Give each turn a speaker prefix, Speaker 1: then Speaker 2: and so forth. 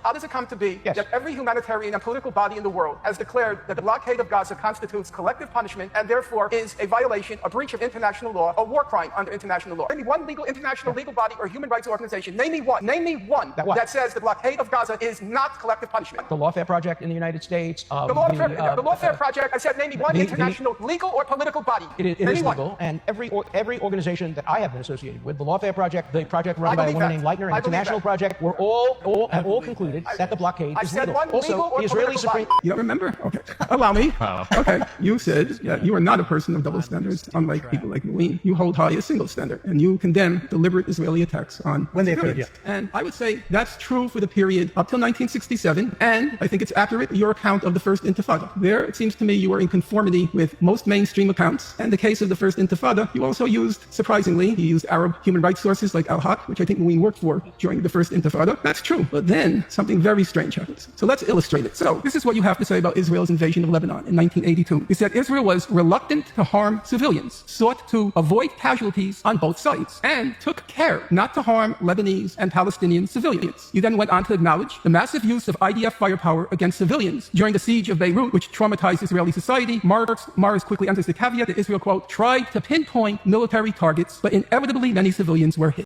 Speaker 1: how does it come to be
Speaker 2: Yes.
Speaker 1: that every humanitarian and political body in the world has declared that the blockade of Gaza constitutes collective punishment and therefore is a violation, a breach of international law, a war crime under international law? Name me one international legal body or human rights organization. Name me one that says the blockade of Gaza is not collective punishment.
Speaker 2: The Lawfare Project in the United States.
Speaker 1: The Lawfare Project, I said name me one international legal or political body.
Speaker 2: It is legal, and every organization that I have been associated with, the Lawfare Project, the project run by a woman named Leitner, and the International Project, have all concluded that the blockade is legal. Also, the Israeli Supreme...
Speaker 3: You don't remember? Okay. Allow me. Okay. You said you are not a person of double standards, unlike people like Louis. You hold high a single standard, and you condemn deliberate Israeli attacks on
Speaker 4: when they occurred, yeah.
Speaker 3: And I would say that's true for the period up till 1967, and I think it's accurate, your account of the First Intifada. There, it seems to me you were in conformity with most mainstream accounts. And the case of the First Intifada, you also used, surprisingly, you used Arab human rights sources like Al-Haq, which I think Louis worked for during the First Intifada. That's true. But then, something very strange happens. So let's illustrate it. So, this is what you have to say about Israel's invasion of Lebanon in 1982. You said Israel was reluctant to harm civilians, sought to avoid casualties on both sides, and took care not to harm Lebanese and Palestinian civilians. You then went on to acknowledge the massive use of IDF firepower against civilians during the siege of Beirut, which traumatized Israeli society. Mars quickly enters the caveat that Israel, quote, tried to pinpoint military targets, but inevitably many civilians were hit.